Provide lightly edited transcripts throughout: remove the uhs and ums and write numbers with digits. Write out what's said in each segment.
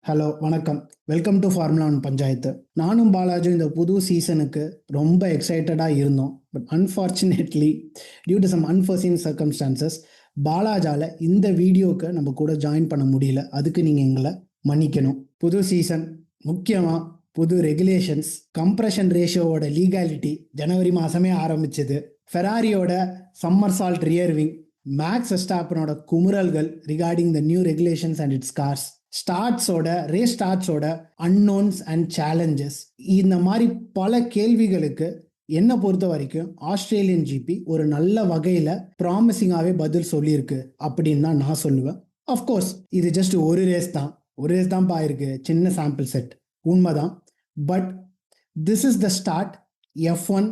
Hello வணக்கம். Welcome to formula one panchayat. நானும் பாலாஜி இந்த புது சீசனுக்கு ரொம்ப எக்ஸைட்டடாக இருந்தோம். But unfortunately due to some unforeseen circumstances பாலாஜால இந்த வீடியோக்கு நம்ம கூட ஜாயின் பண்ண முடியல. அதுக்கு நீங்கள் எங்களை மன்னிக்கணும். புது சீசன், முக்கியமாக புது ரெகுலேஷன்ஸ், கம்ப்ரெஷன் ரேஷியோவோட லீகாலிட்டி ஜனவரி மாதமே ஆரம்பிச்சது. ஃபெராரியோட சம்மர் சால்ட் ரியர்விங், மேக்ஸ் வெஸ்டாப்பனோட குமுறல்கள் regarding the new regulations and its cars, race ஸ்டார்ட்ஸோட அன்னோன்ஸ் அண்ட் சேலஞ்சஸ், இந்த மாதிரி பல கேள்விகளுக்கு என்னை பொறுத்த வரைக்கும் ஆஸ்திரேலியன் ஜிபி ஒரு நல்ல வகையில் ப்ராமிசிங்காகவே பதில் சொல்லியிருக்கு அப்படின்னு தான் நான் சொல்லுவேன். அஃப்கோர்ஸ் இது ஜஸ்ட் ஒரு ரேஸ் தான் பாயிருக்கு, சின்ன சாம்பிள் செட், உண்மைதான். But this is the start F1,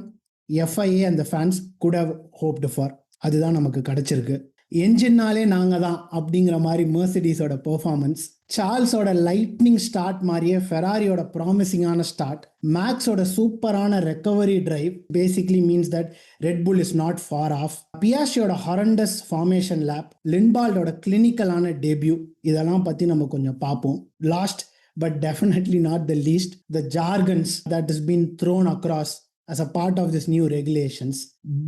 FIA and the fans could have hoped for. அதுதான் நமக்கு கிடைச்சிருக்கு. என்ஜின்னாலே நாங்கள் தான் அப்படிங்கிற மாதிரி மெர்சிடிஸோட பெர்ஃபார்மன்ஸ், சார்ல்ஸோட லைட்னிங் ஸ்டார்ட் மாதிரியே ஃபெராரியோட ப்ராமிசிங்கான ஸ்டார்ட், மேக்ஸோட சூப்பரான recovery drive basically means that Red Bull is not far off, பியாஷியோட ஹாரண்டஸ் ஃபார்மேஷன் லேப், லின்பால்டோட கிளினிக்கலான டெபியூ, இதெல்லாம் பற்றி நம்ம கொஞ்சம் பார்ப்போம். Last but definitely not the least, the jargons that has been thrown across as a part of this new regulations: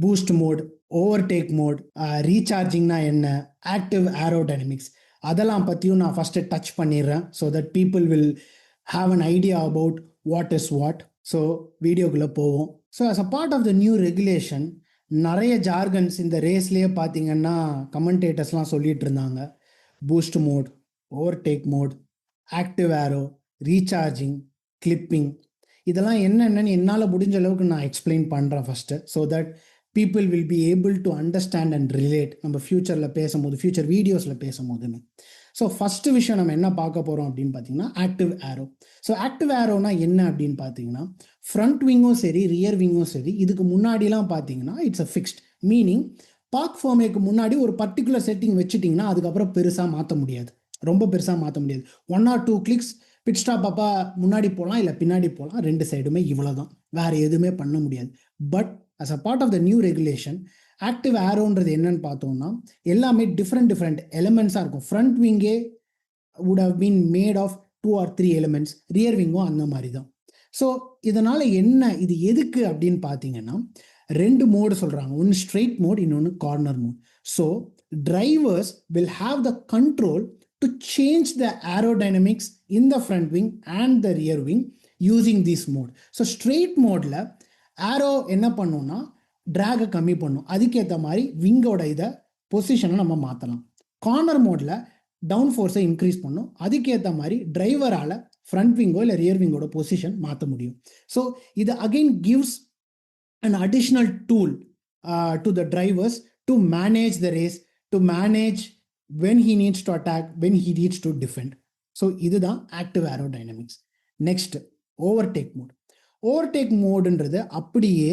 boost mode, overtake mode, recharging na enna, active aerodynamics, அதெல்லாம் பற்றியும் நான் ஃபஸ்ட்டு டச் பண்ணிடுறேன் so that people will have an idea about what is what. So வீடியோக்குள்ளே போவோம். So as a part of the new regulation, நிறைய jargons இந்த ரேஸ்லேயே பார்த்தீங்கன்னா கமெண்டேட்டர்ஸ்லாம் சொல்லிட்டு இருந்தாங்க. Boost mode, overtake mode, active aero, recharging, clipping, இதெல்லாம் என்னென்னு என்னால் முடிஞ்ச அளவுக்கு நான் எக்ஸ்பிளைன் பண்ணுறேன் first, so that people will be able to understand and relate நம்ம ஃப்யூச்சரில் பேசும்போது, ஃப்யூச்சர் வீடியோஸில் பேசும்போதுன்னு. ஸோ ஃபஸ்ட்டு விஷயம் நம்ம என்ன பார்க்க போகிறோம் அப்படின்னு பார்த்தீங்கன்னா ஆக்டிவ் ஏரோ. ஸோ ஆக்டிவ் ஏரோனா என்ன அப்படின்னு பார்த்தீங்கன்னா, ஃப்ரண்ட் விங்கும் சரி ரியர் விங்கும் சரி, இதுக்கு முன்னாடிலாம் பார்த்தீங்கன்னா it's a fixed, meaning park ஃபார்மேக்கு முன்னாடி ஒரு பர்டிகுலர் செட்டிங் வச்சுட்டிங்கன்னா அதுக்கப்புறம் பெருசாக மாற்ற முடியாது, ரொம்ப பெருசாக மாற்ற முடியாது. 1 or 2 கிளிக்ஸ் பிட் ஸ்டாப் அப்பா முன்னாடி போகலாம் இல்லை பின்னாடி போகலாம், ரெண்டு சைடுமே இவ்வளோ தான், வேறு எதுவுமே பண்ண முடியாது. But as a part of the new regulation, active ஏரோன்றது என்னன்னு பார்த்தோம்னா எல்லாமே டிஃப்ரெண்ட் எலிமெண்ட்ஸாக இருக்கும். ஃப்ரண்ட் விங்கே would have been made of 2 or 3 எலிமெண்ட்ஸ், ரியர் விங்கும் அந்த மாதிரி தான். ஸோ இதனால் என்ன, இது எதுக்கு அப்படின்னு பார்த்தீங்கன்னா 2 மோடு சொல்கிறாங்க, ஒன்று ஸ்ட்ரெயிட் மோட், இன்னொன்று corner mode. So drivers will have the control to change the aerodynamics in the front wing and the rear wing using this mode. So straight modeல arrow என்ன பண்ணும்னா drag கம்மி பண்ணும், அதுக்கேற்ற மாதிரி விங்கோட இதை பொசிஷனை நம்ம மாற்றலாம். கார்னர் மோடில் டவுன் ஃபோர்ஸை இன்க்ரீஸ் பண்ணும், அதுக்கேற்ற மாதிரி டிரைவரால் ஃப்ரண்ட் விங்கோ இல்லை ரியர் விங்கோட பொசிஷன் மாற்ற முடியும். ஸோ இது again gives an additional tool to the drivers to manage the race, to manage when he needs to attack, when he needs to defend. So இதுதான் active aerodynamics. Next, overtake mode. Overtake modeன்றது அப்படியே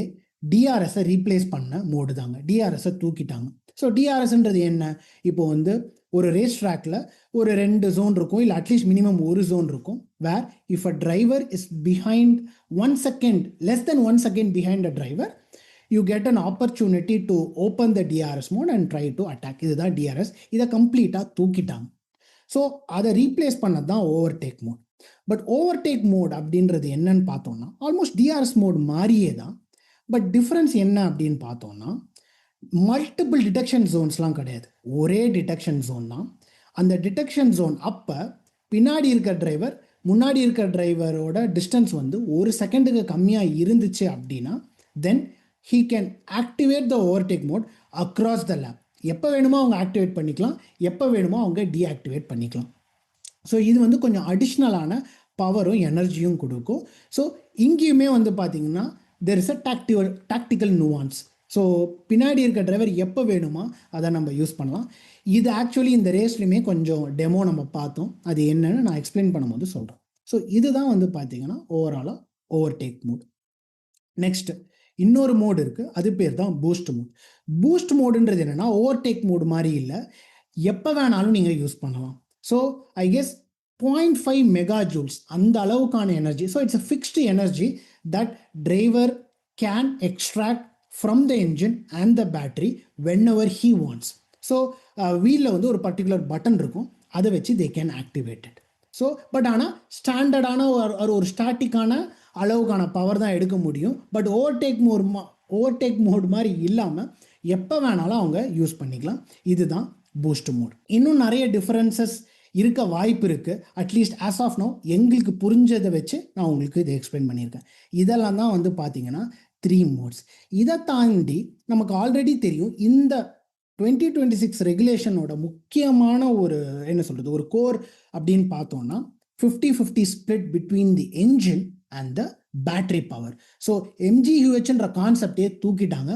டிஆர்எஸை replace பண்ண mode தாங்க, டிஆர்எஸை தூக்கிட்டாங்க. So டிஆர்எஸ்ன்றது என்ன, இப்போ வந்து ஒரு race ட்ராக்ல ஒரு 2 ஜோன் இருக்கும், இல்லை அட்லீஸ்ட் மினிமம் ஒரு ஜோன் இருக்கும், where if a driver is behind 1 second, less than 1 second behind a driver, you get an opportunity to open the DRS mode and try to attack. இதுதான் DRS. இதை கம்ப்ளீட்டாக தூக்கிட்டாங்க. So அதை replace பண்ணது தான் overtake mode. But overtake mode அப்படின்றது என்னன்னு பார்த்தோம்னா ஆல்மோஸ்ட் டிஆர்எஸ் மோட் மாதிரியே தான். பட் டிஃப்ரென்ஸ் என்ன அப்படின்னு பார்த்தோம்னா மல்டிபிள் டிடெக்ஷன் ஜோன்ஸ்லாம் கிடையாது, ஒரே டிடெக்ஷன் ஜோன் தான். அந்த டிடெக்ஷன் ஜோன் அப்போ பின்னாடி இருக்கிற டிரைவர் முன்னாடி இருக்கிற டிரைவரோட டிஸ்டன்ஸ் வந்து 1 செகண்டுக்கு கம்மியாக இருந்துச்சு அப்படின்னா தென் he can activate the overtake mode across the lap. எப்போ வேணுமோ அவங்க ஆக்டிவேட் பண்ணிக்கலாம், எப்போ வேணுமோ அவங்க டீஆக்டிவேட் பண்ணிக்கலாம். ஸோ இது வந்து கொஞ்சம் அடிஷ்னலான பவரும் எனர்ஜியும் கொடுக்கும். ஸோ இங்கேயுமே வந்து பார்த்தீங்கன்னா there is a tactical nuance. So பின்னாடி இருக்க டிரைவர் எப்போ வேணுமோ அதை நம்ம யூஸ் பண்ணலாம். இது ஆக்சுவலி இந்த ரேஸ்லையுமே கொஞ்சம் டெமோ நம்ம பார்த்தோம், அது என்னன்னு நான் எக்ஸ்பிளைன் பண்ணும்போது சொல்கிறேன். ஸோ இதுதான் வந்து பார்த்தீங்கன்னா ஓவராலாக ஓவர்டேக் மோட். நெக்ஸ்ட் இன்னொரு மோடு இருக்குது, அது பேர் தான் பூஸ்ட் மோட். பூஸ்ட் மோடுன்றது என்னென்னா ஓவர்டேக் மோடு மாதிரி இல்லை, எப்போ வேணாலும் நீங்கள் யூஸ் பண்ணலாம். So I guess 0.5 mega joules அந்த அளவுக்கான energy. So it's a fixed energy that driver can extract from the engine and the battery whenever he wants. So வீலில் வந்து ஒரு பர்டிகுலர் பட்டன் இருக்கும், அதை வச்சு they can activate it. So but ஆனால் ஸ்டாண்டர்டான ஒரு ஸ்டாட்டிக்கான அளவுக்கான பவர் தான் எடுக்க முடியும். பட் ஓவர்டேக் மோட் மாதிரி இல்லாமல் எப்போ வேணாலும் அவங்க யூஸ் பண்ணிக்கலாம். இதுதான் பூஸ்ட் மோட். இன்னும் நிறைய டிஃப்ரென்சஸ் இருக்க வாய்ப்பு இருக்குது. அட்லீஸ்ட் ஆஸ் ஆஃப் நோ எங்களுக்கு புரிஞ்சதை வச்சு நான் உங்களுக்கு இதை எக்ஸ்பிளைன் பண்ணியிருக்கேன். இதெல்லாம் தான் வந்து பார்த்தீங்கன்னா 3 மோட்ஸ். இதை தாண்டி நமக்கு ஆல்ரெடி தெரியும், இந்த 2026 ரெகுலேஷனோட முக்கியமான ஒரு என்ன சொல்கிறது, ஒரு கோர் அப்படின்னு பார்த்தோம்னா 50-50 split between the engine and the battery power. So எம்ஜியூஹெச்ன்ற கான்செப்டே தூக்கிட்டாங்க.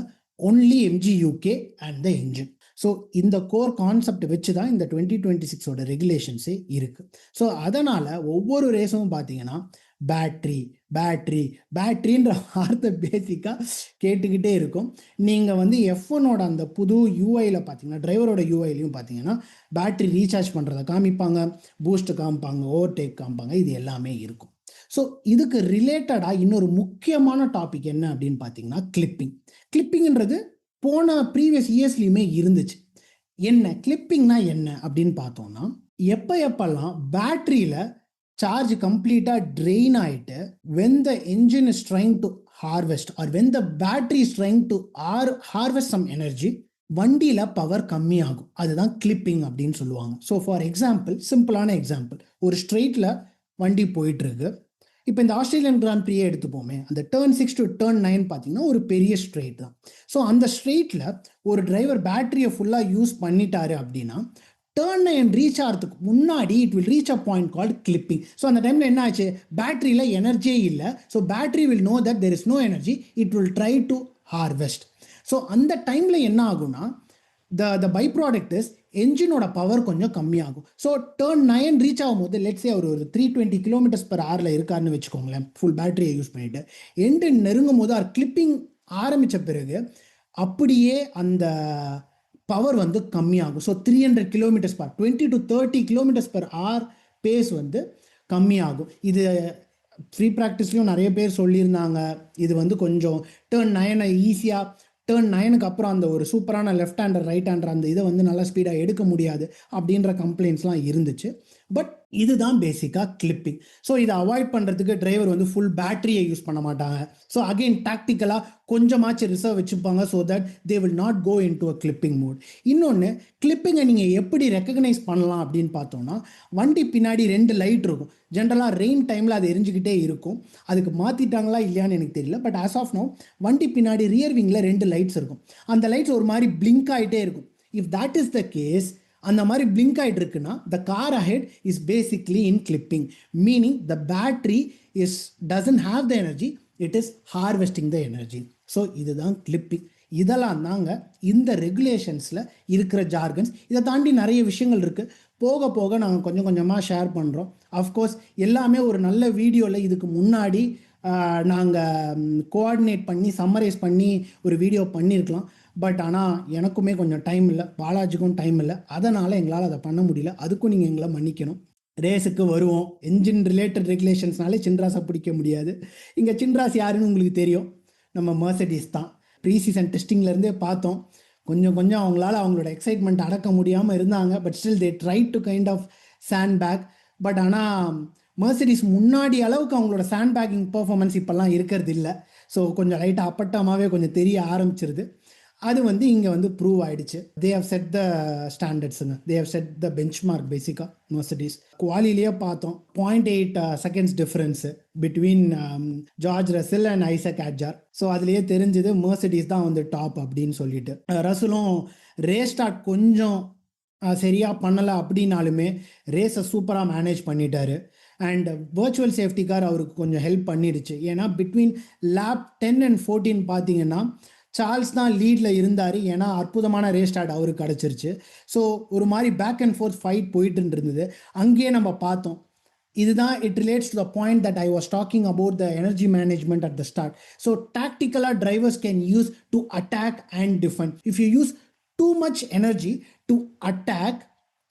Only MGUK and the engine. So இந்த கோர் கான்செப்ட் வச்சு தான் இந்த 2026ஓட ரெகுலேஷன்ஸே இருக்குது. ஸோ அதனால் ஒவ்வொரு ரேஸும் பார்த்தீங்கன்னா பேட்ரின்ற வார்த்தை பேசிக்காக கேட்டுக்கிட்டே இருக்கும். நீங்கள் வந்து F1ஓட அந்த புது யூஐயில் பார்த்தீங்கன்னா, டிரைவரோட யூஐலையும் பார்த்தீங்கன்னா பேட்ரி ரீசார்ஜ் பண்ணுறதை காமிப்பாங்க, பூஸ்ட் காமிப்பாங்க, ஓவர்டேக் காமிப்பாங்க, இது எல்லாமே இருக்கும். ஸோ இதுக்கு ரிலேட்டடாக இன்னொரு முக்கியமான டாபிக் என்ன அப்படின்னு பார்த்தீங்கன்னா கிளிப்பிங்ன்றது போன ப்ரீவியஸ் இயர்ஸ்லையுமே இருந்துச்சு. என்ன கிளிப்பிங்னா என்ன அப்படின்னு பார்த்தோம்னா, எப்பெல்லாம் பேட்டரியில் சார்ஜ் கம்ப்ளீட்டாக ட்ரெயின் ஆகிட்டு when the engine is trying to harvest or when the battery is trying to harvest some energy, வண்டியில் பவர் கம்மியாகும். அதுதான் கிளிப்பிங் அப்படின்னு சொல்லுவாங்க. ஸோ ஃபார் எக்ஸாம்பிள், சிம்பிளான எக்ஸாம்பிள், ஒரு ஸ்ட்ரெயிட்டில் வண்டி போயிட்டுருக்கு. இப்போ இந்த ஆஸ்திரேலியன் கிராண்ட் ப்ரீயே எடுத்துப்போமே, அந்த டர்ன் 6 to turn 9 பார்த்தீங்கன்னா ஒரு பெரிய ஸ்ட்ரெயிட் தான். ஸோ அந்த ஸ்ட்ரெயிட்டில் ஒரு டிரைவர் பேட்டரியை ஃபுல்லாக யூஸ் பண்ணிட்டாரு அப்படின்னா டர்ன் 9 ரீச் ஆகிறதுக்கு முன்னாடி it will reach a point called clipping. So அந்த டைமில் என்ன ஆச்சு, பேட்டரியில் எனர்ஜியே இல்லை. So battery will know that there is no energy, it will try to harvest. So அந்த டைமில் என்ன ஆகும்னா, த பை ப்ராடக்ட் இஸ் என்ஜினோட பவர் கொஞ்சம் கம்மியாகும். ஸோ டர்ன் 9 ரீச் ஆகும்போது லெட்ஸே அவர் ஒரு 320 km/h இருக்காருன்னு வச்சுக்கோங்களேன், ஃபுல் பேட்டரியை யூஸ் பண்ணிவிட்டு எண்டு நெருங்கும் போது அவர் கிளிப்பிங் ஆரம்பித்த பிறகு அப்படியே அந்த பவர் வந்து கம்மியாகும். So 300 km/h 20 to 30 km/h base வந்து கம்மியாகும். இது ஃப்ரீ ப்ராக்டிஸ்லையும் நிறைய பேர் சொல்லியிருந்தாங்க. இது வந்து கொஞ்சம் டர்ன் 9 ஈஸியாக, டர்ன் 9க்கு அப்புறம் அந்த ஒரு சூப்பரான லெஃப்ட் ஹேண்டர் ரைட் ஹேண்டர் அந்த இதை வந்து நல்லா ஸ்பீடாக எடுக்க முடியாது அப்படின்ற கம்ப்ளைண்ட்ஸ்லாம் இருந்துச்சு. பட் இதுதான் பேசிக்காக கிளிப்பிங். ஸோ இதை அவாய்ட் பண்ணுறதுக்கு டிரைவர் வந்து ஃபுல் பேட்டரியை யூஸ் பண்ண மாட்டாங்க. ஸோ அகெயின் டாக்டிக்கலாக கொஞ்சமாச்சு ரிசர்வ் வச்சுப்பாங்க, so that they will not go into a clipping mode. இன்னொன்று, கிளிப்பிங்கை நீங்கள் எப்படி ரெக்கக்னைஸ் பண்ணலாம் அப்படின்னு பார்த்தோம்னா, வண்டி பின்னாடி 2 லைட் இருக்கும். ஜென்ரலாக ரெயின் டைமில் அது எரிஞ்சுக்கிட்டே இருக்கும். அதுக்கு மாற்றிட்டாங்களா இல்லையான்னு எனக்கு தெரியல. பட் ஆஸ் ஆஃப் நோ வண்டி பின்னாடி ரியர் விங்கில் 2 லைட்ஸ் இருக்கும். அந்த லைட்ஸ் ஒரு மாதிரி பிளிங்க் ஆகிட்டே இருக்கும். If that is the case, அந்த மாதிரி பிளிங்க் ஆகிட்டு இருக்குன்னா the car ahead is basically in clipping, meaning the battery doesn't have the energy, it is harvesting the energy. So இதுதான் கிளிப்பிங். இதெல்லாம் தாங்க இந்த ரெகுலேஷன்ஸில் இருக்கிற ஜார்கன்ஸ். இதை தாண்டி நிறைய விஷயங்கள் இருக்குது. போக போக நாங்கள் கொஞ்சம் கொஞ்சமாக ஷேர் பண்ணுறோம். அஃப்கோர்ஸ் எல்லாமே ஒரு நல்ல வீடியோவில் இதுக்கு முன்னாடி நாங்கள் கோஆர்டினேட் பண்ணி சம்மரைஸ் பண்ணி ஒரு வீடியோ பண்ணியிருக்கலாம். பட் ஆனால் எனக்குமே கொஞ்சம் டைம் இல்லை, பாலாஜிக்கும் டைம் இல்லை, அதனால் எங்களால் அதை பண்ண முடியல. அதுக்கும் நீங்கள் எங்களை மன்னிக்கணும். ரேஸுக்கு வருவோம். என்ஜின் ரிலேட்டட் ரெகுலேஷன்ஸ்னாலே சின்ராஸை பிடிக்க முடியாது. இங்கே சின்ராஸ் யாருன்னு உங்களுக்கு தெரியும், நம்ம மெர்சிடிஸ் தான். ப்ரீ சீசன் டெஸ்டிங்லேருந்தே பார்த்தோம், கொஞ்சம் கொஞ்சம் அவங்களோட எக்ஸைட்மெண்ட் அடக்க முடியாமல் இருந்தாங்க. But still they try to kind of sandbag. But ஆனால் மெர்சிடிஸ் முன்னாடி அளவுக்கு அவங்களோட சாண்ட் பேக்கிங் பர்ஃபார்மன்ஸ் இப்போல்லாம் இருக்கிறது இல்லை. ஸோ கொஞ்சம் லைட்டாக அப்பட்டமாகவே கொஞ்சம் தெரிய ஆரம்பிச்சிருது. அது வந்து இங்கே வந்து ப்ரூவ் ஆகிடுச்சு. தே ஹவ் செட் த ஸ்டாண்டர்ட்ஸுங்க, they have set the benchmark. பேசிக்காக மெர்சிடிஸ் குவாலிலேயே பார்த்தோம் 0.8 seconds difference between George Russell and Isack Hadjar. ஸோ அதுலேயே தெரிஞ்சுது மெர்சிடிஸ் தான் வந்து டாப் அப்படின்னு சொல்லிட்டு. ரசிலும் ரேஸ் ஸ்டார்ட் கொஞ்சம் சரியாக பண்ணலை அப்படின்னாலுமே ரேஸை சூப்பராக மேனேஜ் பண்ணிட்டாரு. அண்ட் வர்ச்சுவல் சேஃப்டி கார் அவருக்கு கொஞ்சம் ஹெல்ப் பண்ணிடுச்சு. ஏன்னா பிட்வீன் லேப் 10 and 14 பார்த்தீங்கன்னா சார்ல்ஸ் தான் லீடில் இருந்தார். ஏன்னா அற்புதமான ரேஸ் ஸ்டார்ட் அவருக்கு கிடச்சிருச்சு. ஸோ ஒரு மாதிரி பேக் அண்ட் ஃபோர்த் ஃபைட் போயிட்டு இருந்தது. அங்கேயே நம்ம பார்த்தோம். இதுதான் it relates to the point that I was talking about the energy management at the start. So டாக்டிக்கலாக drivers can use to attack and defend. If you use too much energy to attack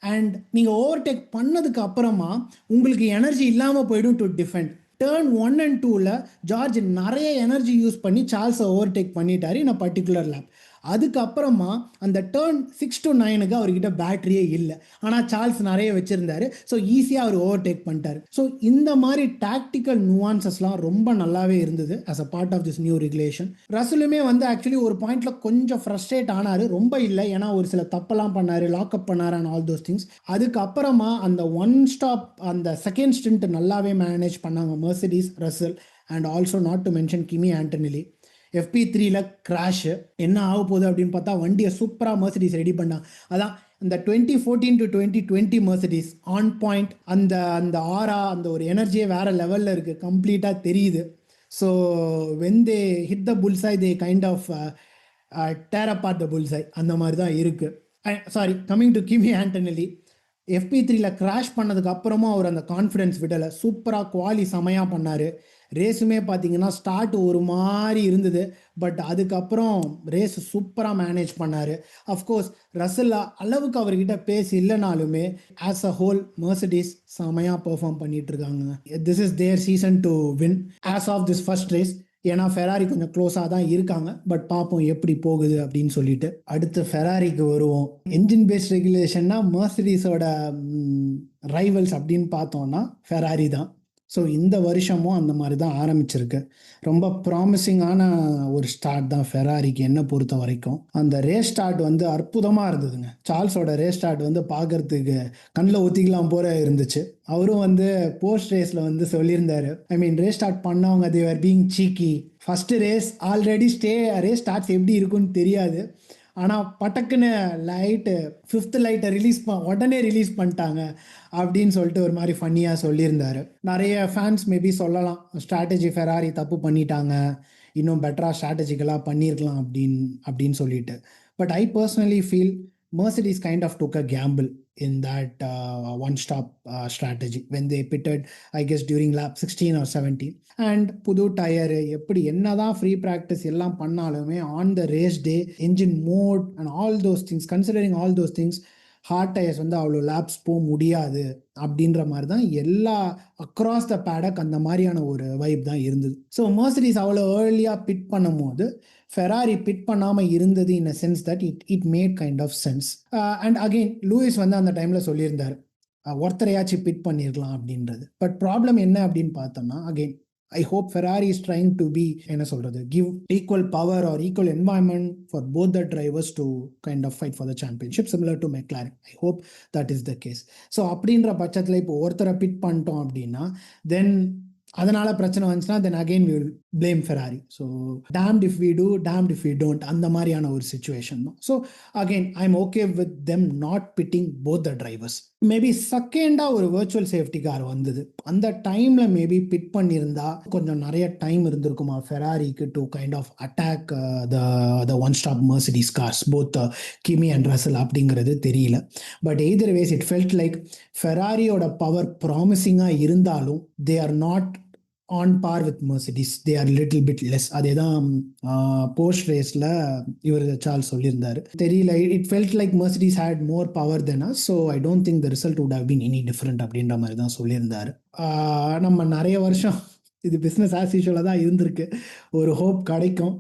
and நீங்கள் overtake பண்ணதுக்கு அப்புறமா உங்களுக்கு energy இல்லாமல் போயிடும் to defend. Turn 1 and 2ல் George நிறைய energy use பண்ணி சார்ல்ஸை ஓவர்டேக் பண்ணிட்டார் இன் அ பர்டிகுலர் லேப். அதுக்கப்புறமா அந்த டர்ன் 6 to 9க்கு அவர்கிட்ட பேட்டரியே இல்லை, ஆனால் சார்ல்ஸ் நிறைய வச்சிருந்தாரு. ஸோ ஈஸியாக அவர் ஓவர்டேக் பண்ணிட்டார். ஸோ இந்த மாதிரி டாக்டிக்கல் நுவான்சஸ்லாம் ரொம்ப நல்லாவே இருந்தது as a part of this new regulation. ரசலுமே வந்து ஆக்சுவலி ஒரு பாயிண்ட்ல கொஞ்சம் ஃப்ரஸ்ட்ரேட் ஆனாரு, ரொம்ப இல்லை, ஏன்னா ஒரு சில தப்பெல்லாம் பண்ணாரு, லாக்அப் பண்ணாரு அண்ட் ஆல் தோஸ் திங்ஸ். அதுக்கப்புறமா அந்த ஒன் ஸ்டாப் அந்த செகண்ட் ஸ்டிண்ட் நல்லாவே மேனேஜ் பண்ணாங்க Mercedes, Russell and also not to mention Kimi Antonelli. FP3ல கிராஷு என்ன ஆக போகுது அப்படின்னு பார்த்தா வண்டியை சூப்பராக மெர்சிடிஸ் ரெடி பண்ணாங்க. அதான் இந்த 2014 to 2020 மெர்சிடிஸ் ஆன் பாயிண்ட், அந்த அந்த ஆரா, அந்த ஒரு எனர்ஜியே வேற லெவலில் இருக்குது, கம்ப்ளீட்டாக தெரியுது. So when they hit the புல்ஸை they kind of tear apart the புல்ஸை, அந்த மாதிரி தான் இருக்குது. Sorry, coming to Kimi Antonelli, FP3ல கிராஷ் பண்ணதுக்கு அப்புறமா அவர் அந்த கான்ஃபிடன்ஸ் விடலை, சூப்பராக குவாலி செமையாக பண்ணார். ரேஸுமே பார்த்தீங்கன்னா ஸ்டார்ட் ஒரு மாதிரி இருந்தது, பட் அதுக்கப்புறம் ரேஸ் சூப்பராக மேனேஜ் பண்ணார். அஃப்கோர்ஸ் ரசல் அளவுக்கு அவர்கிட்ட பேசி இல்லைனாலுமே ஆஸ் அ ஹோல் மெர்சிடிஸ் செமையாக பெர்ஃபார்ம் பண்ணிட்டு இருக்காங்க. This is their season to win as of this first race. ஏன்னா ஃபெராரி கொஞ்சம் க்ளோஸாக தான் இருக்காங்க, பட் பார்ப்போம் எப்படி போகுது அப்படின்னு சொல்லிட்டு. அடுத்து ஃபெராரிக்கு வருவோம். என்ஜின் பேஸ்ட் ரெகுலேஷன்னா மெர்சிடிஸோட ரைவல்ஸ் அப்படின்னு பார்த்தோம்னா ஃபெராரி தான். ஸோ இந்த வருஷமும் அந்த மாதிரி தான் ஆரம்பிச்சிருக்கு. ரொம்ப ப்ராமிசிங்கான ஒரு ஸ்டார்ட் தான் ஃபெராரிக்கு என்னை பொறுத்த வரைக்கும். அந்த ரேஸ் ஸ்டார்ட் வந்து அற்புதமாக இருந்ததுங்க. சார்ல்ஸோட ரேஸ் ஸ்டார்ட் வந்து பார்க்கறதுக்கு கண்ணில் ஊற்றிக்கலாம் போல இருந்துச்சு. அவரும் வந்து போஸ்ட் ரேஸில் வந்து சொல்லியிருந்தாரு, ஐ மீன் ரேஸ் ஸ்டார்ட் பண்ணவங்க they are being cheeky. First race already race starts எப்படி இருக்குன்னு தெரியாது, ஆனால் பட்டக்குன்னு லைட்டு 5th லைட்டை உடனே ரிலீஸ் பண்ணிட்டாங்க அப்படின்னு சொல்லிட்டு ஒரு மாதிரி ஃபன்னியாக சொல்லியிருந்தாரு. நிறைய ஃபேன்ஸ் மேபி சொல்லலாம், ஸ்ட்ராட்டஜி ஃபெராரி தப்பு பண்ணிட்டாங்க, இன்னும் பெட்டராக ஸ்ட்ராட்டஜிக்கலாக பண்ணியிருக்கலாம் அப்படின்னு சொல்லிட்டு. But I personally feel Mercedes kind of took a gamble in that one-stop strategy when they pitted, I guess, during lap 16 or 17. And புது டயரு எப்படி என்னதான் ஃப்ரீ ப்ராக்டிஸ் எல்லாம் பண்ணாலுமே on the race day engine mode and all those things, considering all those things, hard tyres வந்து அவ்வளோ labs போக முடியாது அப்படின்ற மாதிரி தான் எல்லா அக்ராஸ் த பேடக் அந்த மாதிரியான ஒரு வைப் தான் இருந்தது. ஸோ மெர்சிடிஸ் அவ்வளோ ஏர்லியாக பிட் பண்ணும் போது ஃபெராரி பிட் பண்ணாமல் இருந்தது in a sense that it made kind of sense. And again Lewis வந்து அந்த டைமில் சொல்லியிருந்தார் ஒருத்தரையாச்சும் பிட் பண்ணியிருக்கலாம் அப்படின்றது. பட் ப்ராப்ளம் என்ன அப்படின்னு பார்த்தோம்னா, again I hope Ferrari is trying to be, என்ன சொல்றது, give equal power or equal environment for both the drivers to kind of fight for the championship, similar to McLaren. I hope that is the case. So அப்படின்ற பட்சத்தில் இப்போ ஒருத்தரை bit பண்ணிட்டோம் அப்படின்னா தென் அதனால பிரச்சனை வந்துச்சுன்னா then again we will blame Ferrari. So damned if we do, damned if we don't, அந்த மாதிரியான ஒரு சுச்சுவேஷன் தான். So again I am okay with them not pitting both the drivers. Maybe செகண்டாக ஒரு வர்ச்சுவல் சேஃப்டி கார் வந்தது, அந்த டைமில் maybe bit பண்ணியிருந்தா கொஞ்சம் நிறைய டைம் இருந்திருக்குமா ஃபெராரிக்கு to kind of attack the one stop Mercedes cars, both Kimi and Russell, அப்படிங்கிறது தெரியல. But either ways it felt like ஃபெராரியோட பவர் ப்ராமிசிங்காக இருந்தாலும் they are not on par with Mercedes, they are little bit less. அதே தான் post ரேஸில் இவர் Charles சொல்லியிருந்தார். தெரியல, it felt like Mercedes had more power than us, so I don't think the result would have been any different அப்படின்ற மாதிரி தான் சொல்லியிருந்தார். நம்ம நிறைய வருஷம் இது பிஸ்னஸ் ஆஸ் யூஷுவலாக தான் இருந்திருக்கு. ஒரு ஹோப் கிடைக்கும்,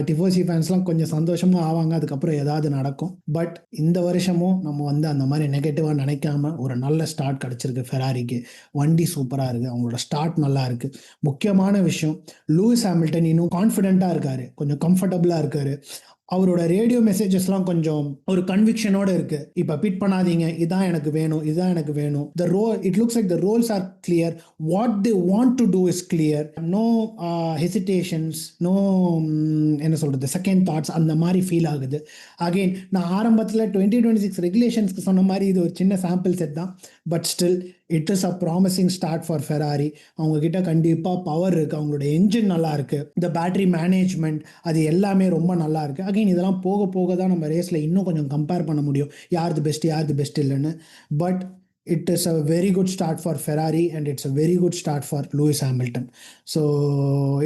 டிஃபோசி ஃபேன்ஸ்லாம் கொஞ்சம் சந்தோஷமாக ஆவாங்க, அதுக்கப்புறம் ஏதாவது நடக்கும். பட் இந்த வருஷமும் நம்ம வந்து அந்த மாதிரி நெகட்டிவாக நினைக்காம ஒரு நல்ல ஸ்டார்ட் கிடச்சிருக்கு ஃபெராரிக்கு. வண்டி சூப்பராக இருக்குது, அவங்களோட ஸ்டார்ட் நல்லா இருக்குது. முக்கியமான விஷயம், லூயிஸ் ஹாமில்டன் இன்னும் கான்ஃபிடென்ட்டாக இருக்கார், கொஞ்சம் கம்ஃபர்டபுளாக இருக்கார். அவரோட ரேடியோ மெசேஜஸ்லாம் கொஞ்சம் ஒரு கன்விக்ஷனோட இருக்கு. இப்போ பிட் பண்ணாதீங்க, இதான் எனக்கு வேணும், இதான் எனக்கு வேணும். The role, it looks like the roles are clear, what they want to do is clear, no hesitations, no என்ன சொல்றது, செகண்ட் தாட்ஸ், அந்த மாதிரி ஃபீல் ஆகுது. அகெயின் நான் ஆரம்பத்தில் 2026 ரெகுலேஷன்ஸ்க்கு சொன்ன மாதிரி இது ஒரு சின்ன சாம்பிள் செட் தான், but still it is a promising start for Ferrari. அவங்க கிட்ட கண்டிப்பாக பவர் இருக்குது, அவங்களோட என்ஜின் நல்லா இருக்குது, இந்த பேட்டரி மேனேஜ்மெண்ட் அது எல்லாமே ரொம்ப நல்லா இருக்குது. அகைன் இதெல்லாம் போக போக தான் நம்ம ரேஸில் இன்னும் கொஞ்சம் கம்பேர் பண்ண முடியும், யாருது பெஸ்ட் இல்லைன்னு. But it is a very good start for Ferrari and it's a very good start for Lewis Hamilton. So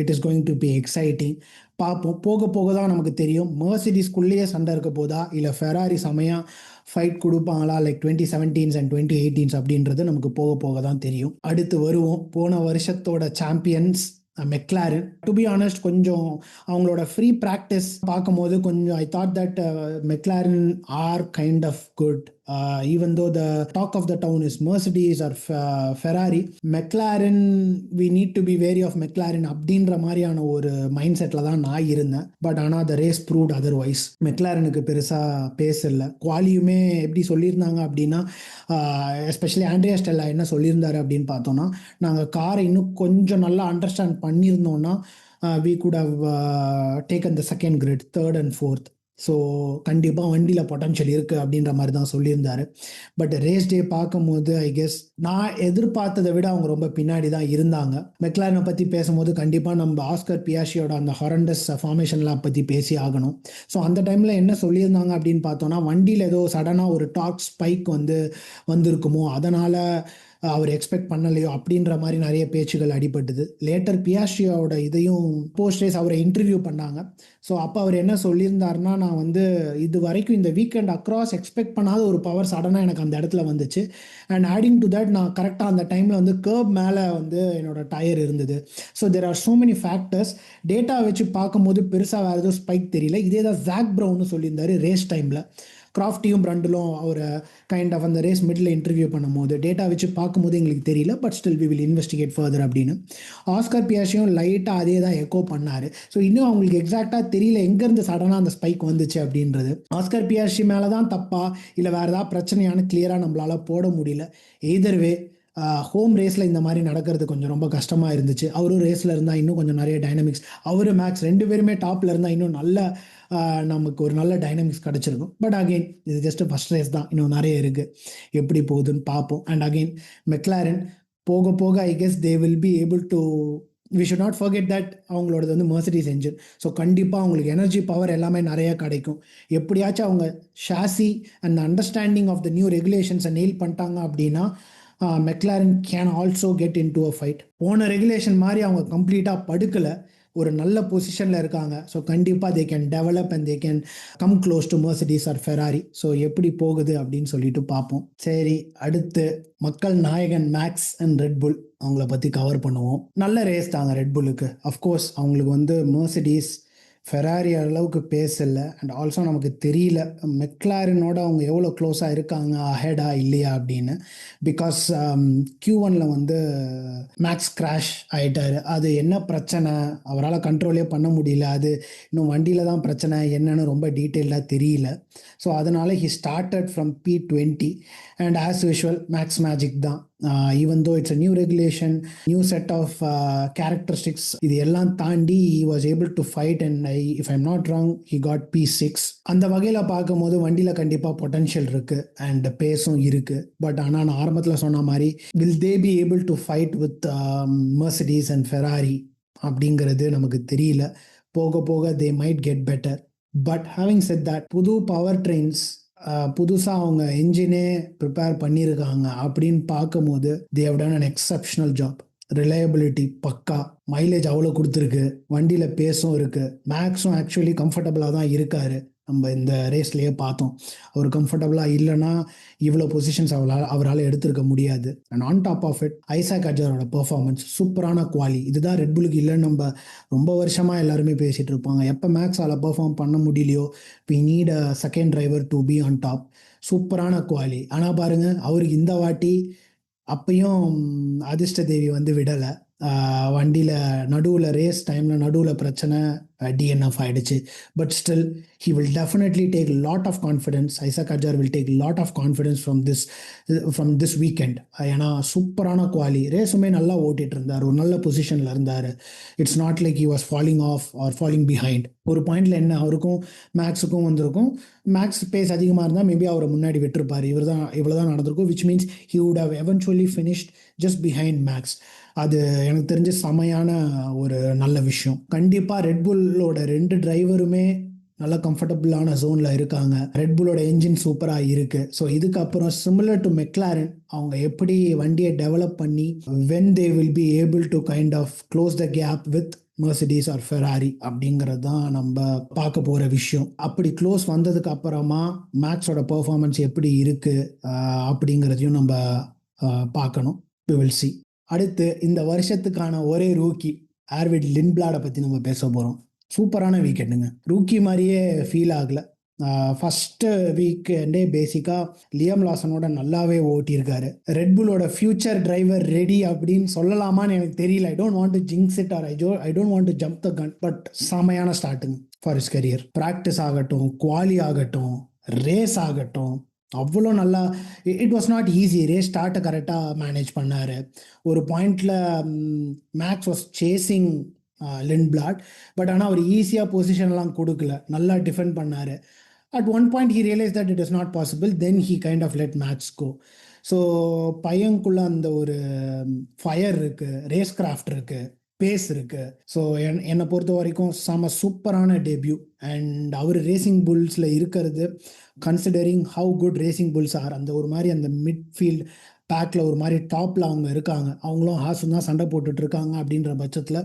it is going to be exciting. பார்ப்போம், போக போக தான் நமக்கு தெரியும். மெர்சிடிஸ்குள்ளேயே சண்டை இருக்க போதா இல்லை ஃபெராரி செமையாக ஃபைட் கொடுப்பாங்களா, லைக் 2017s and 2018s அப்படின்றது நமக்கு போக போக தான் தெரியும். அடுத்து வருவோம், போன வருஷத்தோட champions McLaren. To be honest கொஞ்சம் அவங்களோட ஃப்ரீ ப்ராக்டிஸ் பார்க்கும்போது கொஞ்சம் I thought that McLaren are kind of good. Even though the talk of the town is Mercedes or Ferrari, McLaren we need to be wary of McLaren அப்படின்ற மாதிரியான ஒரு mind settle தான் நான் இருந்தேன். But ஆனால் த race proved otherwise. மெக்லாரனுக்கு பெருசாக பேசல. குவாலியுமே எப்படி சொல்லியிருந்தாங்க அப்படின்னா, எஸ்பெஷலி ஆண்ட்ரியா ஸ்டெல்லா என்ன சொல்லியிருந்தாரு அப்படின்னு பார்த்தோன்னா, நாங்கள் காரை இன்னும் கொஞ்சம் நல்லா அண்டர்ஸ்டாண்ட் பண்ணியிருந்தோன்னா we could have taken the second grid, third and fourth. So கண்டிப்பாக வண்டியில் பொட்டன்ஷியல் இருக்குது அப்படின்ற மாதிரி தான் சொல்லியிருந்தாரு. பட் ரேஸ் டே பார்க்கும்போது ஐ கெஸ் நான் எதிர்பார்த்ததை விட அவங்க ரொம்ப பின்னாடி தான் இருந்தாங்க. மெக்லாரனை பற்றி பேசும்போது கண்டிப்பாக நம்ம ஆஸ்கர் பியாஷியோட அந்த ஹாரண்டஸ் ஃபார்மேஷன்லாம் பற்றி பேசி ஆகணும். ஸோ அந்த டைமில் என்ன சொல்லியிருந்தாங்க அப்படின்னு பார்த்தோன்னா, வண்டியில் ஏதோ சடனாக ஒரு டார்க் ஸ்பைக் வந்திருக்குமோ, அதனால் அவர் எக்ஸ்பெக்ட் பண்ணலையோ அப்படின்ற மாதிரி நிறைய பேச்சுகள் அடிபட்டுது. லேட்டர் பியாஷியோட இதையும் போஸ்ட் ரேஸ் அவரை இன்டர்வியூ பண்ணாங்க. ஸோ அப்போ அவர் என்ன சொல்லியிருந்தாருன்னா, நான் இது வரைக்கும் இந்த வீக்கெண்ட் அக்ராஸ் எக்ஸ்பெக்ட் பண்ணாத ஒரு பவர் சடனாக எனக்கு அந்த இடத்துல வந்துச்சு. அண்ட் ஆடிங் டு தட் நான் கரெக்டாக அந்த டைமில் கர்ப் மேலே என்னோட டயர் இருந்தது. So there are so many factors. Data வச்சு பார்க்கும்போது பெருசாக வேறு எதுவும் ஸ்பைக் தெரியல. இதே தான் ஜாக் ப்ரௌன்னு சொல்லியிருந்தாரு ரேஸ் டைமில். கிராஃப்டியும் பிரண்டிலும் அவரை கைண்ட் ஆஃப் அந்த ரேஸ் மிடில் இன்டர்வியூ பண்ணும்போது டேட்டா வச்சு பார்க்கும்போது எங்களுக்கு தெரியல, but still we will investigate further அப்படின்னு. ஆஸ்கர் பியாஷியும் லைட்டாக அதே தான் எக்கோ பண்ணார். ஸோ இன்னும் அவங்களுக்கு எக்ஸாக்டாக தெரியல எங்கேருந்து சடனாக அந்த ஸ்பைக் வந்துச்சு அப்படின்றது. ஆஸ்கர் பியாஷி மேலே தான் தப்பா இல்லை வேறு ஏதாவது பிரச்சனையானு கிளியராக நம்மளால் போட முடியல. எய்தர்வே ஹோம் ரேஸில் இந்த மாதிரி நடக்கிறது கொஞ்சம் ரொம்ப கஷ்டமாக இருந்துச்சு. அவரும் ரேஸில் இருந்தால் இன்னும் கொஞ்சம் நிறைய டைனமிக்ஸ், அவரு மேக்ஸ் ரெண்டு பேருமே டாப்பில் இருந்தால் இன்னும் நல்ல நமக்கு ஒரு நல்ல டைனமிக்ஸ் கிடச்சிருக்கும். பட் அகெயின் இது ஜஸ்ட் ஃபஸ்ட் ரேஸ் தான், இன்னும் நிறைய இருக்குது, எப்படி போகுதுன்னு பார்ப்போம். அண்ட் அகெயின் மெக்லாரன் போக போக I guess they will be able to, we should not forget that அவங்களோடது மெர்சிடிஸ் என்ஜின். ஸோ கண்டிப்பாக அவங்களுக்கு எனர்ஜி பவர் எல்லாமே நிறையா கிடைக்கும். எப்படியாச்சும் அவங்க chassis and understanding of the new ரெகுலேஷன்ஸை நெயில் பண்ணிட்டாங்க அப்படின்னா McLaren can also get into a fight. போன ரெகுலேஷன் மாதிரி அவங்க கம்ப்ளீட்டாக படுக்கலை, ஒரு நல்ல பொசிஷனில் இருக்காங்க. ஸோ கண்டிப்பாக they can develop and they can come close to Mercedes or Ferrari. So எப்படி போகுது அப்படின்னு சொல்லிட்டு பார்ப்போம். சரி, அடுத்து மக்கள் நாயகன் மேக்ஸ் அண்ட் ரெட்புல், அவங்கள பற்றி கவர் பண்ணுவோம். நல்ல ரேஸ் தாங்க ரெட்புல்லுக்கு. அஃப்கோர்ஸ் அவங்களுக்கு மெர்சிடிஸ் ஃபெராரி அளவுக்கு பேசல. அண்ட் ஆல்சோ நமக்கு தெரியல மெக்லாரனோட அவங்க எவ்வளோ க்ளோஸாக இருக்காங்க, அஹெடா இல்லையா அப்படின்னு. பிகாஸ் Q1 மேக்ஸ் கிராஷ் ஆகிட்டார். அது என்ன பிரச்சனை அவரால் கண்ட்ரோலே பண்ண முடியல. அது இன்னும் வண்டியில் தான் பிரச்சனை என்னன்னு ரொம்ப டீட்டெயிலாக தெரியல. ஸோ அதனால் he started from P20 and as usual Max magic தான். Even though it's a new regulation, new set of characteristics, இது எல்லாம் தாண்டி he was able to fight and if I'm not wrong he got P6. அந்த வகையில் பார்க்கும்போது வண்டியில் கண்டிப்பாக potential இருக்குது அண்ட் பேஸும் இருக்குது. பட் ஆனால் நான் ஆரம்பத்தில் சொன்ன மாதிரி will they be able to fight with Mercedes and Ferrari அப்படிங்கிறது நமக்கு தெரியல. போக போக they might get better. But having said that, புது பவர் ட்ரெயின்ஸ் புதுசாக அவங்க என்ஜினே ப்ரிப்பேர் பண்ணியிருக்காங்க அப்படின்னு பார்க்கும்போது they have done an exceptional job. Reliability பக்கா, மைலேஜ் அவ்வளோ கொடுத்துருக்கு, வண்டியில் பேஸும் இருக்குது. மேக்ஸும் ஆக்சுவலி கம்ஃபர்டபுளாக தான் இருக்கார். நம்ம இந்த ரேஸ்லேயே பார்த்தோம், அவர் கம்ஃபர்டபுளாக இல்லைன்னா இவ்வளோ பொசிஷன்ஸ் அவரால் எடுத்திருக்க முடியாது. And on top of it Isack அஜரோட பெர்ஃபார்மன்ஸ் சூப்பரான குவாலி. இதுதான் ரெட்புலுக்கு இல்லைன்னு நம்ம ரொம்ப வருஷமாக எல்லாருமே பேசிகிட்டு இருப்பாங்க. எப்போ மேக்ஸால் பெர்ஃபார்ம் பண்ண முடியலையோ we need a second driver to be on top. சூப்பரான குவாலி. ஆனால் பாருங்கள் அவருக்கு இந்த வாட்டி அப்பையும் அதிர்ஷ்ட தேவி விடலை. வண்டியில் நடுவில் ரேஸ் டைமில் நடுவில் பிரச்சனை, DNF ஆகிடுச்சு. But still he will definitely take a lot of confidence. Isaac Ajar will take a lot of confidence from this weekend. ஏன்னா சூப்பரான குவாலி, ரேஸுமே நல்லா ஓட்டிகிட்டு இருந்தார், ஒரு நல்ல பொசிஷனில் இருந்தார். It's not like he was falling off or falling behind. ஒரு பாயிண்டில் என்ன அவருக்கும் மேக்ஸுக்கும் வந்திருக்கும், மேக்ஸ் பேஸ் அதிகமாக இருந்தால் மேபி அவரை முன்னாடி விட்டுருப்பார். இவ்வளோ தான் நடந்திருக்கும், which means he would have eventually finished just behind Max. அது எனக்கு தெரிஞ்ச செமையான ஒரு நல்ல விஷயம். கண்டிப்பாக ரெட்புல்லோட ரெண்டு டிரைவருமே நல்ல கம்ஃபர்டபுளான ஜோனில் இருக்காங்க. ரெட்புல்லோட என்ஜின் சூப்பராக இருக்குது. ஸோ இதுக்கப்புறம் சிமிலர் டு மெக்லாரன் அவங்க எப்படி வண்டியை டெவலப் பண்ணி when they will be able to kind of close the gap with Mercedes or Ferrari அப்படிங்கிறது தான் நம்ம பார்க்க போகிற விஷயம். அப்படி க்ளோஸ் வந்ததுக்கு அப்புறமா மேக்ஸோட பெர்ஃபார்மன்ஸ் எப்படி இருக்குது அப்படிங்கிறதையும் நம்ம பார்க்கணும். we will see. அடுத்து இந்த வருஷத்துக்கான ஒரே ரூக்கி ஆர்விட் லின்பிளாடை பற்றி நம்ம பேச போகிறோம். சூப்பரான வீக்கெண்டுங்க. ரூக்கி மாதிரியே ஃபீல் ஆகல. ஃபஸ்ட்டு வீக்கெண்டே பேசிக்காக லியம் லாசனோட நல்லாவே ஓட்டியிருக்காரு. ரெட்புல்லோட ஃபியூச்சர் டிரைவர் ரெடி அப்படின்னு சொல்லலாமான்னு எனக்கு தெரியல. I don't want to jinx it or I don't want to jump the gun. But செமையான starting for his career. Practice ஆகட்டும், குவாலி ஆகட்டும், ரேஸ் ஆகட்டும், அவ்வளோ நல்லா. It was not easy. Race ஸ்டார்ட்டை கரெக்டாக மேனேஜ் பண்ணார். ஒரு பாயிண்டில் Max was chasing Lindblad. But ஆனால் அவர் ஈஸியாக பொசிஷன்லாம் கொடுக்கல, நல்லா டிஃபெண்ட் பண்ணார். At one point, he realized that it is not possible. Then he kind of let Max go. So பையனுக்குள்ள அந்த ஒரு ஃபயர் இருக்கு, ரேஸ் கிராஃப்ட் இருக்கு, பேஸ் இருக்கு. ஸோ என்னை பொறுத்த வரைக்கும் செம சூப்பரான டெபியூ. அண்ட் அவர் ரேசிங் புல்ஸில் இருக்கிறது, considering how good racing bulls are, அந்த ஒரு மாதிரி அந்த மிட்ஃபீல்ட் பேக்கில் ஒரு மாதிரி டாப்பில் அவங்க இருக்காங்க, அவங்களும் ஹாஸும் தான் சண்டை போட்டுட்டு இருக்காங்க. அப்படின்ற பட்சத்தில்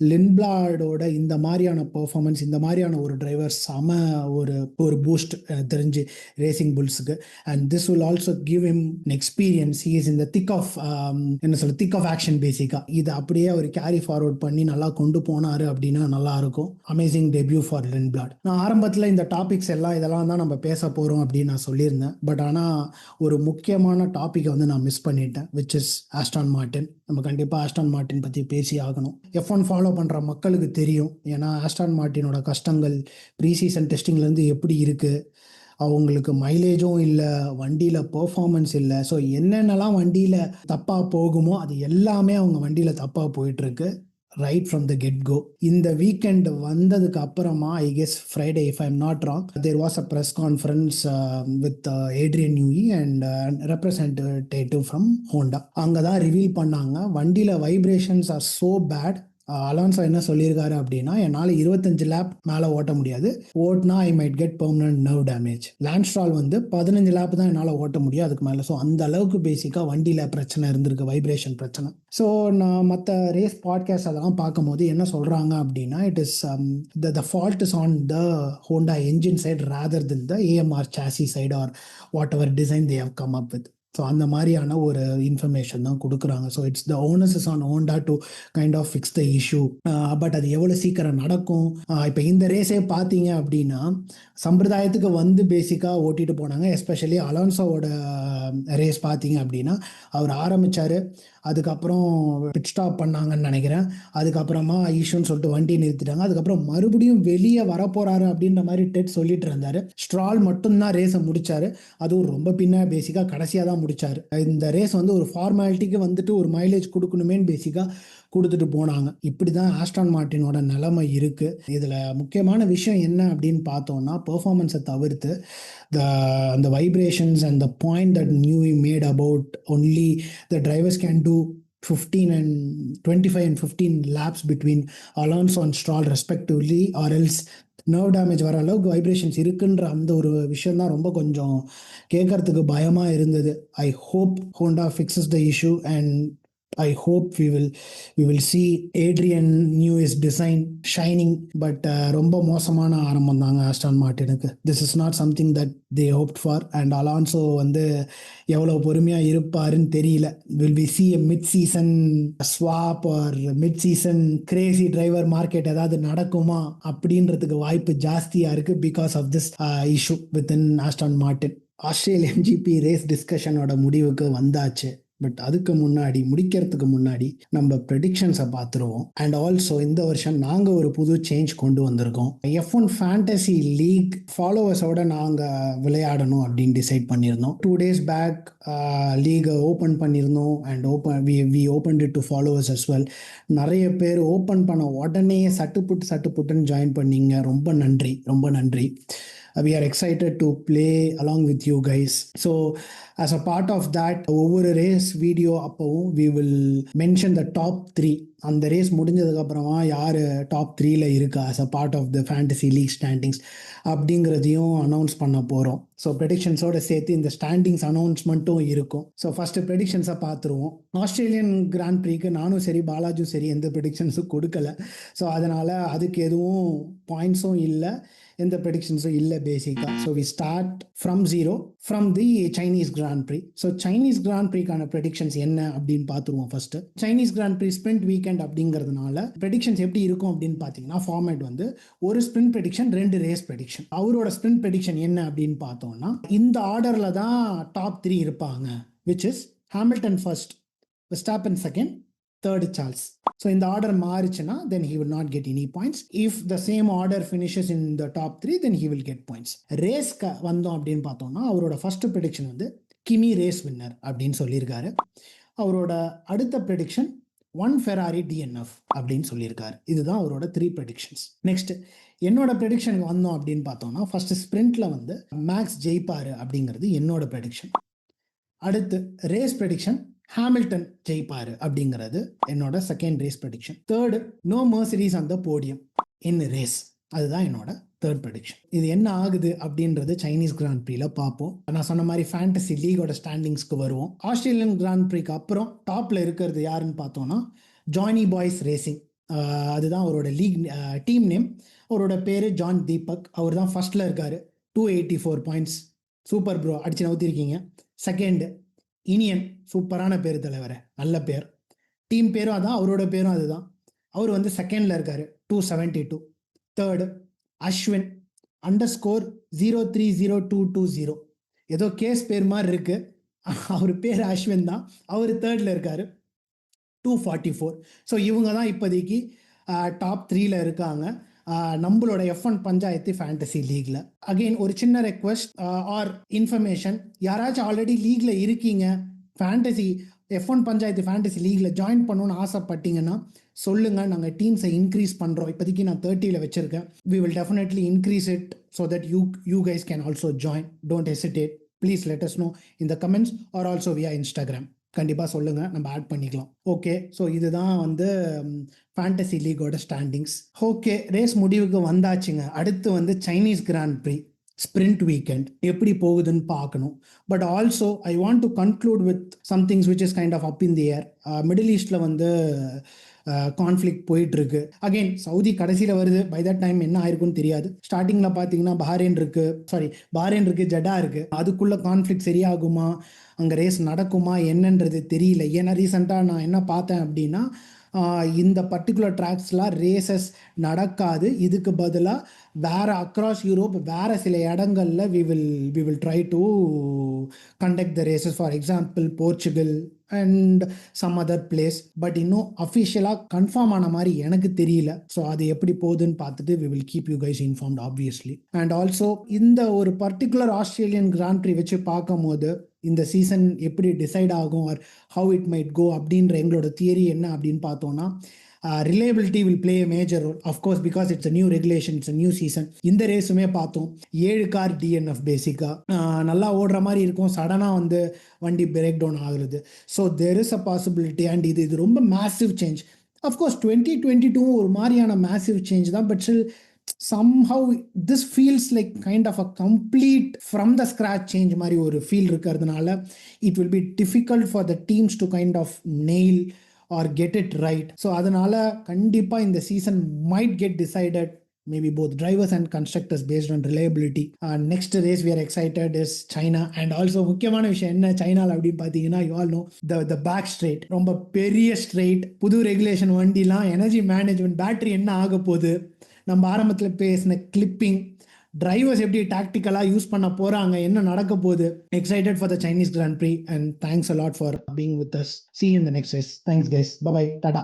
லின்பிளாடோட இந்த மாதிரியான பெர்ஃபார்மன்ஸ், இந்த மாதிரியான ஒரு டிரைவர் செம ஒரு பூஸ்ட் எனக்கு தெரிஞ்சு ரேசிங் புல்ஸுக்கு. And this will also give him experience. He is in the thick of என்ன சொல்ல திக் ஆஃப் ஆக்ஷன் பேசிக்காக. இது அப்படியே அவர் கேரி ஃபார்வர்ட் பண்ணி நல்லா கொண்டு போனார் அப்படின்னா நல்லா இருக்கும். Amazing debut for Lindblad. நான் ஆரம்பத்தில் இந்த டாபிக்ஸ் இதெல்லாம் தான் நம்ம பேச போகிறோம் அப்படின்னு நான் சொல்லியிருந்தேன். பட் ஆனால் ஒரு முக்கியமான டாப்பிக்கை வந்து நான் மிஸ் பண்ணிட்டேன், விச் இஸ் ஆஸ்டான் மார்டின். நம்ம கண்டிப்பாக ஆஸ்டான் மார்டின் பற்றி பேசி ஆகணும். F1 ஃபாலோ பண்ணுற மக்களுக்கு தெரியும். ஏன்னா ஆஸ்டான் மார்டினோட கஷ்டங்கள் ப்ரீ சீசன் டெஸ்டிங்லேருந்து எப்படி இருக்குது, அவங்களுக்கு மைலேஜும் இல்லை, வண்டியில் பெர்ஃபார்மன்ஸ் இல்லை. ஸோ என்னென்னலாம் வண்டியில் தப்பாக போகுமோ அது எல்லாமே அவங்க வண்டியில் தப்பாக போயிட்டுருக்கு right from the get go. இந்த வீக்கெண்ட் வந்ததுக்கு அப்புறமா, I guess Friday if I am not wrong, there was a press conference with Adrian Newey and representative from Honda. அங்கே தான் ரிவீல் பண்ணாங்க வண்டியில் vibrations are so bad. Alonso என்ன சொல்லியிருக்காரு அப்படின்னா, என்னால் 25 லேப் மேலே ஓட்ட முடியாது, ஓட்டினா I might get permanent nerve damage. Lance Stroll வந்து 15 லேப் தான் என்னால் ஓட்ட முடியும், அதுக்கு மேலே. ஸோ அந்த அளவுக்கு பேசிக்காக வண்டியில் பிரச்சனை இருந்திருக்கு, வைப்ரேஷன் பிரச்சனை. ஸோ நான் மற்ற ரேஸ் பாட்காஸ்ட் அதெல்லாம் பார்க்கும்போது என்ன சொல்கிறாங்க அப்படின்னா, it is the fault is on the Honda engine side rather then the AMR chassis side or whatever design they have come up with. So அந்த மாதிரியான ஒரு இன்ஃபர்மேஷன் தான் கொடுக்குறாங்க. So it's the onus is on Honda to kind of fix the issue. But அது எவ்வளோ சீக்கிரம் நடக்கும்? இப்போ இந்த ரேஸே பார்த்தீங்க அப்படின்னா சம்பிரதாயத்துக்கு வந்து பேசிக்காக ஓட்டிட்டு போனாங்க. எஸ்பெஷலி அலான்சோவோட ரேஸ் பார்த்தீங்க அப்படின்னா, அவர் ஆரம்பித்தார், அதுக்கப்புறம் பிட் ஸ்டாப் பண்ணாங்கன்னு நினைக்கிறேன், அதுக்கப்புறமா ஈஷுன்னு சொல்லிட்டு வண்டி நிறுத்திட்டாங்க, அதுக்கப்புறம் மறுபடியும் வெளியே வரப்போறாரு அப்படின்ற மாதிரி டெட் சொல்லிட்டு இருந்தாரு. ஸ்ட்ரால் மட்டும்தான் ரேஸை முடிச்சாரு, அதுவும் ரொம்ப பின்ன பேசிக்காக கடைசியாக தான் முடிச்சாரு. இந்த ரேஸ் வந்து ஒரு ஃபார்மாலிட்டிக்கு வந்துட்டு ஒரு மைலேஜ் கொடுக்கணுமேன்னு பேசிக்காக கொடுத்துட்டு போனாங்க. இப்படி தான் ஆஸ்டான் மார்டினோட நிலைமை இருக்கு. இதில் முக்கியமான விஷயம் என்ன அப்படின்னு பார்த்தோம்னா, பெர்ஃபார்மன்ஸை தவிர்த்து the vibrations and the point that Newey made about only the drivers can do 15 and 25 and 15 laps between Alonso and Stroll respectively, or else nerve damage வர அளவுக்கு வைப்ரேஷன்ஸ் இருக்குன்ற அந்த ஒரு விஷயம் தான் ரொம்ப கொஞ்சம் கேட்கறதுக்கு பயமாக இருந்தது. I hope Honda fixes the issue and I hope we will see Adrian Newey's design shining. But ரொம்ப மோசமான ஆரம்பம் தாங்க Aston மார்டினுக்கு. This is not something that they hoped for. And Alonso வந்து எவ்வளோ பொறுமையாக இருப்பாருன்னு தெரியல. Will we see a mid-season swap or mid-season crazy driver market ஏதாவது நடக்குமா அப்படின்றதுக்கு வாய்ப்பு ஜாஸ்தியாக இருக்குது because of this issue within Aston Martin. Australian GP race டிஸ்கஷனோட முடிவுக்கு வந்தாச்சு. பட் அதுக்கு முன்னாடி, முடிக்கிறதுக்கு முன்னாடி நம்ம ப்ரெடிக்ஷன்ஸை பார்த்துருவோம். அண்ட் ஆல்சோ இந்த வருஷம் நாங்கள் ஒரு புது சேஞ்ச் கொண்டு வந்திருக்கோம். F1 ஃபேண்டசி லீக் ஃபாலோவர்ஸோட நாங்கள் விளையாடணும் அப்படின்னு டிசைட் பண்ணியிருந்தோம். 2 days பேக் லீகை ஓப்பன் பண்ணியிருந்தோம். And we open it to followers as well. நிறைய பேர் ஓப்பன் பண்ண உடனே சட்டுப்புட்டுன்னு ஜாயின் பண்ணீங்க. ரொம்ப நன்றி, ரொம்ப நன்றி. We are excited to play along with you guys. So as a part of that, ஒவ்வொரு ரேஸ் வீடியோ அப்போவும் we will mention the top 3. அந்த ரேஸ் முடிஞ்சதுக்கப்புறமா யார் டாப் 3ல இருக்கா as a part of the fantasy league standings அப்படிங்கிறதையும் announce பண்ண போகிறோம். So ப்ரெடிக்ஷன்ஸோட சேர்த்து இந்த ஸ்டாண்டிங்ஸ் அனௌன்ஸ்மெண்ட்டும் இருக்கும். ஸோ ஃபஸ்ட்டு ப்ரெடிக்ஷன்ஸை பார்த்துருவோம். ஆஸ்திரேலியன் கிராண்ட் ப்ரீக்கு நானும் சரி பாலாஜும் சரி எந்த ப்ரெடிக்ஷன்ஸும் கொடுக்கல. ஸோ அதனால் அதுக்கு எதுவும் பாயிண்ட்ஸும் இல்லை, எந்த ப்ரெடிக்ஷன்ஸும் இல்லை பேசிக்காக. So we start from zero from the Chinese grand prix. So Chinese grand ப்ரீக்கான ப்ரெடிக்ஷன்ஸ் என்ன அப்படின்னு பார்த்துருவோம். First Chinese grand pre sprint weekend அப்படிங்கிறதுனால ப்ரெடிக்ஷன்ஸ் எப்படி இருக்கும் அப்படின்னு பார்த்தீங்கன்னா, ஃபார்மேட் வந்து ஒரு ஸ்பிரிண்ட் ப்ரெடிக்ஷன், 2 ரேஸ் ப்ரெடிக்ஷன். அவரோட ஸ்பிரிண்ட் ப்ரெடிக்ஷன் என்ன அப்படின்னு பார்த்தோம்னா, இந்த ஆர்டரில் தான் டாப் 3 இருப்பாங்க, which is Hamilton first, Verstappen second, third Charles. So in the order மாறிச்சுனா then he will not get any points. If the same order finishes in the top 3 then he will get points. Race வந்தோம் அப்படின்னு பார்த்தோம்னா, அவரோட first prediction வந்து கிமி race winner அப்படின்னு சொல்லியிருக்காரு. அவரோட அடுத்த ப்ரெடிக்ஷன் 1 Ferrari DNF அப்படின்னு சொல்லியிருக்காரு. இதுதான் அவரோட 3 ப்ரெடிக்ஷன்ஸ். நெக்ஸ்ட் என்னோட ப்ரெடிக்ஷனுக்கு வந்தோம் அப்படின்னு பார்த்தோம்னா, ஃபர்ஸ்ட் ஸ்பிரிண்ட்ல வந்து மேக்ஸ் ஜெயிப்பாரு அப்படிங்கிறது என்னோட ப்ரெடிக்ஷன். அடுத்து ரேஸ் ப்ரெடிக்ஷன் ஹாமில்டன் ஜெயிப்பாரு அப்படிங்கிறது என்னோட second race prediction. Third no Mercedes on the podium in race, அதுதான் என்னோட தேர்ட் ப்ரெடிக்ஷன். இது என்ன ஆகுது அப்படின்றது சைனீஸ் கிராண்ட் ப்ரீல பார்ப்போம். நான் சொன்ன மாதிரி ஃபேண்டசி லீகோட ஸ்டாண்டிங்ஸ்க்கு வருவோம். ஆஸ்திரேலியன் கிராண்ட் ப்ரீக்கு அப்புறம் டாப்ல இருக்கிறது யாருன்னு பார்த்தோம்னா ஜானி பாய்ஸ் ரேசிங், அதுதான் அவரோட லீக் டீம் நேம். அவரோட பேரு ஜான் தீபக். அவர் தான் ஃபர்ஸ்ட்ல இருக்காரு, 284 பாயிண்ட்ஸ். சூப்பர் ப்ரோ, அடிச்சு நவுத்திருக்கீங்க. செகண்ட் இனியன், சூப்பரான பேர் தலைவரை, நல்ல பேர். டீம் பேரும் அதான், அவரோட பேரும் அதுதான். அவர் வந்து செகண்ட்ல இருக்காரு, 272. தேர்டு அஸ்வின் _030220, ஏதோ கேஸ் பேர் மாதிரி இருக்கு, அவர் பேர் அஸ்வின் தான். அவர் தேர்ட்ல இருக்காரு, 244. ஸோ இவங்க தான் இப்போதைக்கு டாப் 3ல இருக்காங்க நம்மளோட F1 பஞ்சாயத்து ஃபேண்டசி லீக்ல. அகெயின் ஒரு சின்ன ரெக்வஸ்ட் ஆர் இன்ஃபர்மேஷன், யாராச்சும் ஆல்ரெடி லீக்ல இருக்கீங்க, ஃபேண்டசி F1 பஞ்சாயத்து ஃபேண்டசி லீக்ல ஜாயின் பண்ணணும்னு ஆசைப்பட்டீங்கன்னா சொல்லுங்க, நாங்கள் டீம்ஸை இன்க்ரீஸ் பண்ணுறோம். இப்போதைக்கு நான் 30ல வச்சிருக்கேன். We will definitely increase it so that you guys can also join. Don't hesitate, please let us know in the comments or also via Instagram. கண்டிப்பாக சொல்லுங்கள், நம்ம ஆட் பண்ணிக்கலாம். ஓகே, ஸோ இதுதான் வந்து ஃபேண்டசி லீகோட ஸ்டாண்டிங்ஸ். ஓகே, ரேஸ் முடிவுக்கு வந்தாச்சுங்க. அடுத்து வந்து Chinese grand pre sprint weekend எப்படி போகுதுன்னு பார்க்கணும். But also I want to conclude with somethings which is kind of up in the air. Middle ஈஸ்டில் வந்து கான்ஃப்ளிக்ட் போயிட்டு இருக்கு. அகெயின் சவுதி கடைசியில் வருது, பை தட் டைம் என்ன ஆயிருக்குன்னு தெரியாது. ஸ்டார்டிங்கில் பார்த்தீங்கன்னா பஹ்ரைன் இருக்கு, ஜெட்டா இருக்கு. அதுக்குள்ள கான்ஃப்ளிக்ட் சரியாகுமா, அங்கே ரேஸ் நடக்குமா என்னன்றது தெரியல. ஏன்னா ரீசெண்டாக நான் என்ன பார்த்தேன் அப்படின்னா, இந்த பர்டிகுலர் ட்ராக்ஸ்லாம் ரேசஸ் நடக்காது. இதுக்கு பதிலாக வேறு அக்ராஸ் யூரோப் வேறு சில இடங்களில் we will try to conduct the races. For example Portugal and some other place. But இன்னும் அஃபிஷியலாக கன்ஃபார்ம் ஆன மாதிரி எனக்கு தெரியல. ஸோ அது எப்படி போகுதுன்னு பார்த்துட்டு we will keep you guys informed obviously. And also இந்த ஒரு பர்டிகுலர் ஆஸ்திரேலியன் கிராண்ட் ப்ரீ வச்சு பார்க்கும் போது இந்த சீசன் எப்படி டிசைட் ஆகும் or how it might go அப்படின்ற எங்களோட தியரி என்ன அப்படின்னு பார்த்தோம்னா, reliability will play a major role, of course, because it's a new regulation, it's a new season. இந்த ரேஸுமே பார்த்தோம், 7 கார் DNF பேசிக்காக நல்லா ஓடுற மாதிரி இருக்கும், சடனாக வந்து வண்டி பிரேக் டவுன் ஆகுறது. So there is a possibility. And இது ரொம்ப மேசிவ் சேஞ்ச். அஃப்கோர்ஸ் 2022 ஒரு மாதிரியான மேசிவ் சேஞ்ச் தான். But still somehow this feels like kind of a complete from the scratch change மாதிரி ஒரு ஃபீல் இருக்கிறதுனால it will be difficult for the teams to kind of nail or get it right. So அதனால கண்டிப்பாக இந்த season might get decided maybe both drivers and constructors based on reliability. Next race we are excited is China. And also முக்கியமான விஷயம் என்ன சைனால அப்படின்னு பார்த்தீங்கன்னா, you all know the back straight, ரொம்ப பெரிய ஸ்ட்ரெயிட், புது ரெகுலேஷன் வண்டிலாம், எனர்ஜி மேனேஜ்மெண்ட், பேட்டரி என்ன ஆக போகுது, நம்ம ஆரம்பத்தில் பேசின கிளிப்பிங், டிரைவர்ஸ் எப்படி டாக்டிக்கலாக யூஸ் பண்ண போகிறாங்க, என்ன நடக்க போகுது. Excited for the Chinese grand Prix and thanks a lot for being with us. See you in the next race. Thanks guys. Bye bye. Tata.